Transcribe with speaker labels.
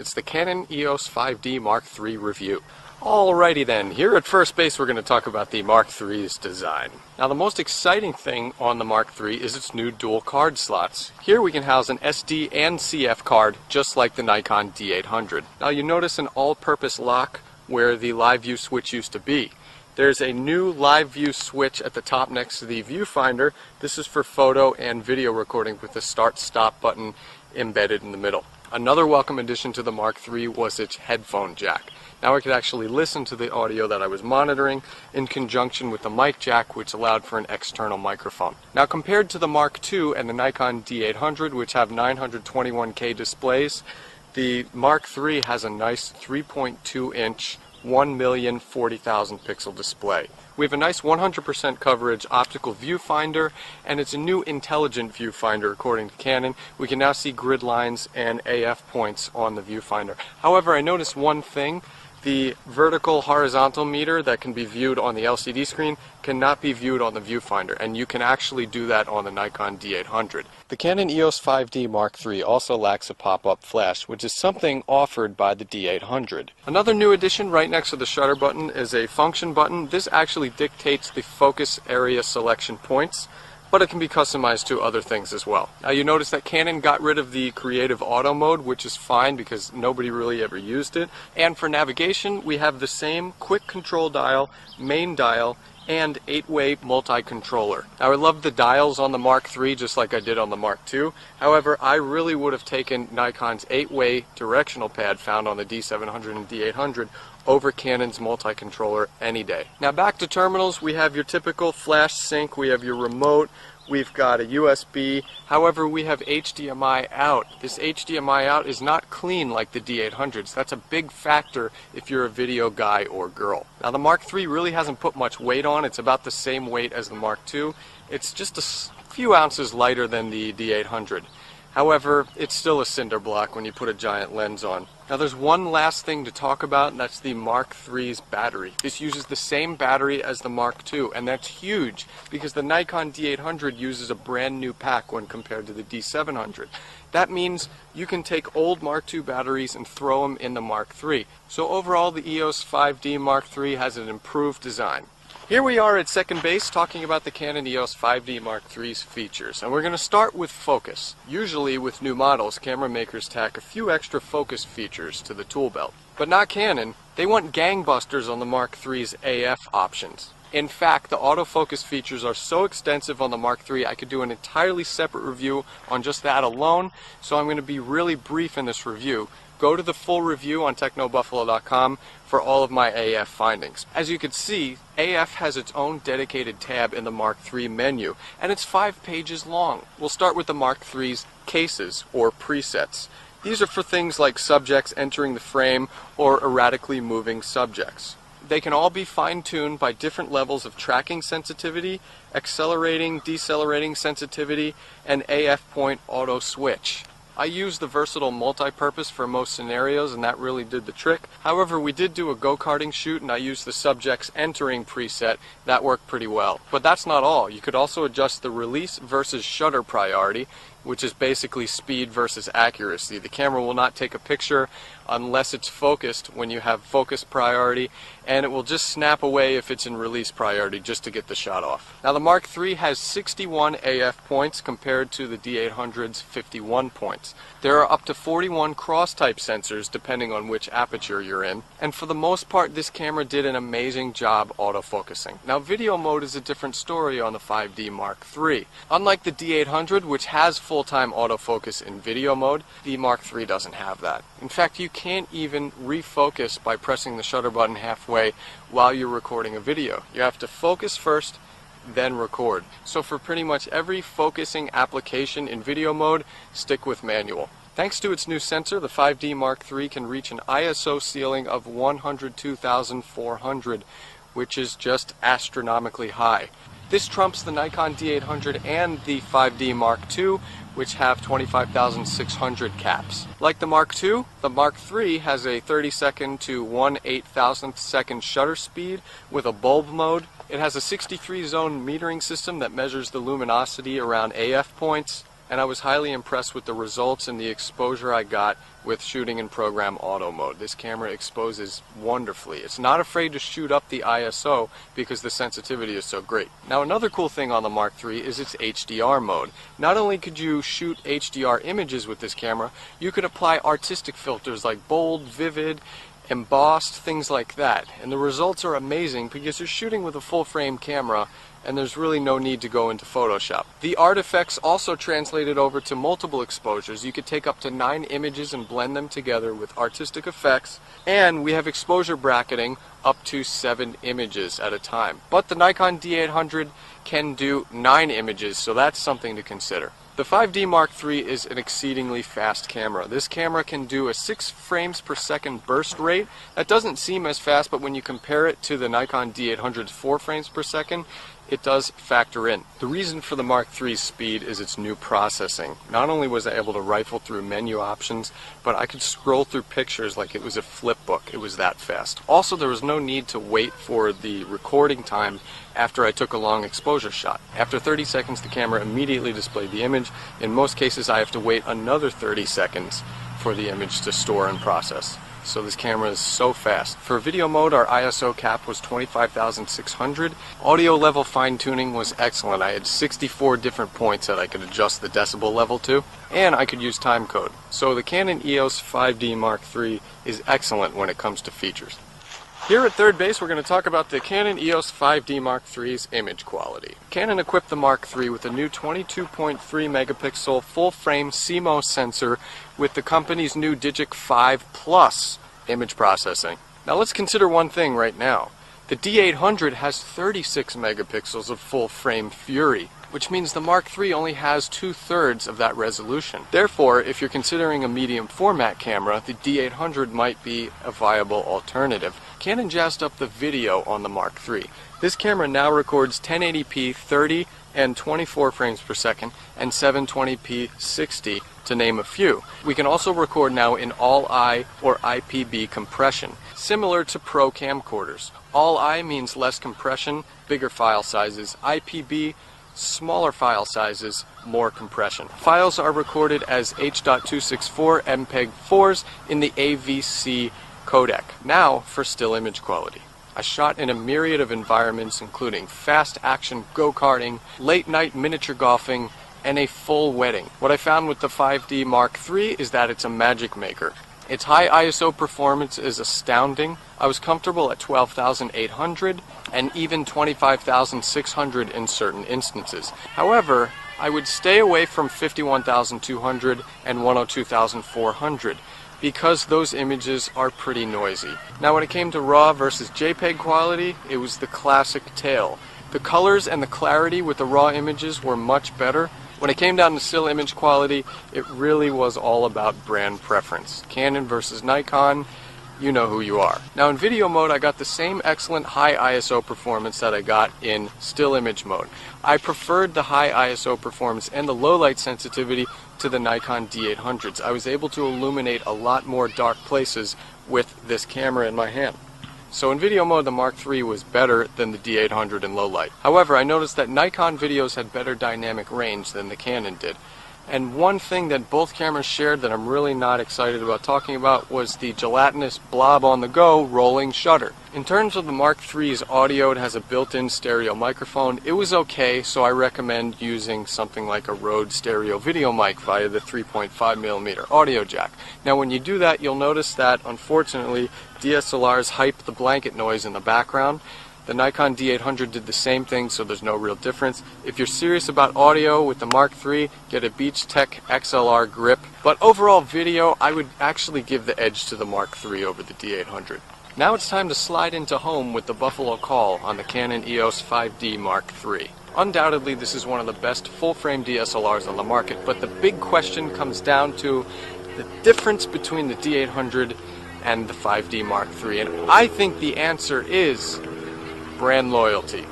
Speaker 1: It's the Canon EOS 5D Mark III review. Alrighty then, here at First Base we're going to talk about the Mark III's design. Now the most exciting thing on the Mark III is its new dual card slots. Here we can house an SD and CF card just like the Nikon D800. Now you notice an all-purpose lock where the live view switch used to be. There's a new live view switch at the top next to the viewfinder. This is for photo and video recording with the start-stop button embedded in the middle. Another welcome addition to the Mark III was its headphone jack. Now I could actually listen to the audio that I was monitoring in conjunction with the mic jack, which allowed for an external microphone. Now compared to the Mark II and the Nikon D800, which have 921K displays, the Mark III has a nice 3.2-inch 1,040,000 pixel display. We have a nice 100% coverage optical viewfinder, and it's a new intelligent viewfinder according to Canon. We can now see grid lines and AF points on the viewfinder. However, I noticed one thing. The vertical horizontal meter that can be viewed on the LCD screen cannot be viewed on the viewfinder, and you can actually do that on the Nikon D800. The Canon EOS 5D Mark III also lacks a pop-up flash, which is something offered by the D800. Another new addition right next to the shutter button is a function button. This actually dictates the focus area selection points, but it can be customized to other things as well. Now you notice that Canon got rid of the creative auto mode, which is fine because nobody really ever used it. And for navigation, we have the same quick control dial, main dial, and 8-way multi-controller. Now I love the dials on the Mark III just like I did on the Mark II. However, I really would have taken Nikon's 8-way directional pad found on the D700 and D800 over Canon's multi-controller any day. Now back to terminals, we have your typical flash sync, we have your remote, we've got a USB, however we have HDMI out. This HDMI out is not clean like the D800s. That's a big factor if you're a video guy or girl. Now the Mark III really hasn't put much weight on. It's about the same weight as the Mark II. It's just a few ounces lighter than the D800. However, it's still a cinder block when you put a giant lens on. Now there's one last thing to talk about, and that's the Mark III's battery. This uses the same battery as the Mark II, and that's huge because the Nikon D800 uses a brand new pack when compared to the D700. That means you can take old Mark II batteries and throw them in the Mark III. So overall, the EOS 5D Mark III has an improved design. Here we are at second base talking about the Canon EOS 5D Mark III's features, and we're going to start with focus. Usually with new models, camera makers tack a few extra focus features to the tool belt. But not Canon. They want gangbusters on the Mark III's AF options. In fact, the autofocus features are so extensive on the Mark III I could do an entirely separate review on just that alone, so I'm going to be really brief in this review. Go to the full review on technobuffalo.com for all of my AF findings. As you can see, AF has its own dedicated tab in the Mark III menu, and it's 5 pages long. We'll start with the Mark III's cases, or presets. These are for things like subjects entering the frame or erratically moving subjects. They can all be fine-tuned by different levels of tracking sensitivity, accelerating, decelerating sensitivity, and AF point auto switch. I used the versatile multi-purpose for most scenarios, and that really did the trick. However, we did do a go-karting shoot, and I used the subjects entering preset. That worked pretty well. But that's not all. You could also adjust the release versus shutter priority, which is basically speed versus accuracy. The camera will not take a picture unless it's focused when you have focus priority, and it will just snap away if it's in release priority just to get the shot off. Now the Mark III has 61 AF points compared to the D800's 51 points. There are up to 41 cross-type sensors depending on which aperture you're in, and for the most part this camera did an amazing job autofocusing. Now video mode is a different story on the 5D Mark III. Unlike the D800, which has full-time autofocus in video mode, the Mark III doesn't have that. In fact, you can't even refocus by pressing the shutter button halfway while you're recording a video. You have to focus first, then record. So for pretty much every focusing application in video mode, stick with manual. Thanks to its new sensor, the 5D Mark III can reach an ISO ceiling of 102,400, which is just astronomically high. This trumps the Nikon D800 and the 5D Mark II, which have 25,600 caps. Like the Mark II, the Mark III has a 30-second to 1/8,000th second shutter speed with a bulb mode. It has a 63-zone metering system that measures the luminosity around AF points. and I was highly impressed with the results and the exposure I got with shooting in program auto mode. This camera exposes wonderfully. It's not afraid to shoot up the ISO because the sensitivity is so great. Now another cool thing on the Mark III is its HDR mode. Not only could you shoot HDR images with this camera, you could apply artistic filters like bold, vivid, embossed, things like that. And the results are amazing because you're shooting with a full frame camera and there's really no need to go into Photoshop. The artifacts also translated over to multiple exposures. You could take up to 9 images and blend them together with artistic effects, and we have exposure bracketing up to 7 images at a time. But the Nikon D800 can do 9 images, so that's something to consider. The 5D Mark III is an exceedingly fast camera. This camera can do a 6 frames per second burst rate. That doesn't seem as fast, but when you compare it to the Nikon D800's 4 frames per second, it does factor in. The reason for the Mark III's speed is its new processing. Not only was I able to rifle through menu options, but I could scroll through pictures like it was a flip book. It was that fast. Also, there was no need to wait for the recording time after I took a long exposure shot. After 30 seconds, the camera immediately displayed the image. In most cases, I have to wait another 30 seconds for the image to store and process. So this camera is so fast. For video mode, our ISO cap was 25,600. Audio level fine-tuning was excellent. I had 64 different points that I could adjust the decibel level to, and I could use timecode. So the Canon EOS 5D Mark III is excellent when it comes to features. Here at third base, we're going to talk about the Canon EOS 5D Mark III's image quality. Canon equipped the Mark III with a new 22.3 megapixel full-frame CMOS sensor with the company's new Digic 5 Plus image processing. Now let's consider one thing right now. The D800 has 36 megapixels of full-frame Fury, which means the Mark III only has 2/3 of that resolution. Therefore, if you're considering a medium format camera, the D800 might be a viable alternative. Canon jazzed up the video on the Mark III. This camera now records 1080p 30 and 24 frames per second and 720p 60 to name a few. We can also record now in all-I or IPB compression, similar to pro camcorders. All-I means less compression, bigger file sizes. IPB, smaller file sizes, more compression. Files are recorded as H.264 MPEG-4s in the AVC codec. Now for still image quality. I shot in a myriad of environments including fast action go-karting, late night miniature golfing, and a full wedding. What I found with the 5D Mark III is that it's a magic maker. Its high ISO performance is astounding. I was comfortable at 12,800 and even 25,600 in certain instances. However, I would stay away from 51,200 and 102,400 because those images are pretty noisy. Now when it came to RAW versus JPEG quality, it was the classic tale. The colors and the clarity with the RAW images were much better. When it came down to still image quality, it really was all about brand preference. Canon versus Nikon, you know who you are. Now in video mode, I got the same excellent high ISO performance that I got in still image mode. I preferred the high ISO performance and the low light sensitivity to the Nikon D800s. I was able to illuminate a lot more dark places with this camera in my hand. So in video mode, the Mark III was better than the D800 in low light. However, I noticed that Nikon videos had better dynamic range than the Canon did. And one thing that both cameras shared that I'm really not excited about talking about was the gelatinous blob on the go rolling shutter. In terms of the Mark III's audio, it has a built-in stereo microphone. It was okay, so I recommend using something like a Rode stereo video mic via the 3.5mm audio jack. Now when you do that, you'll notice that unfortunately DSLRs hype the blanket noise in the background. The Nikon D800 did the same thing, so there's no real difference. If you're serious about audio with the Mark III, get a Beach Tech XLR grip. But overall video, I would actually give the edge to the Mark III over the D800. Now it's time to slide into home with the Buffalo Call on the Canon EOS 5D Mark III. Undoubtedly, this is one of the best full-frame DSLRs on the market, but the big question comes down to the difference between the D800 and the 5D Mark III. And I think the answer is brand loyalty.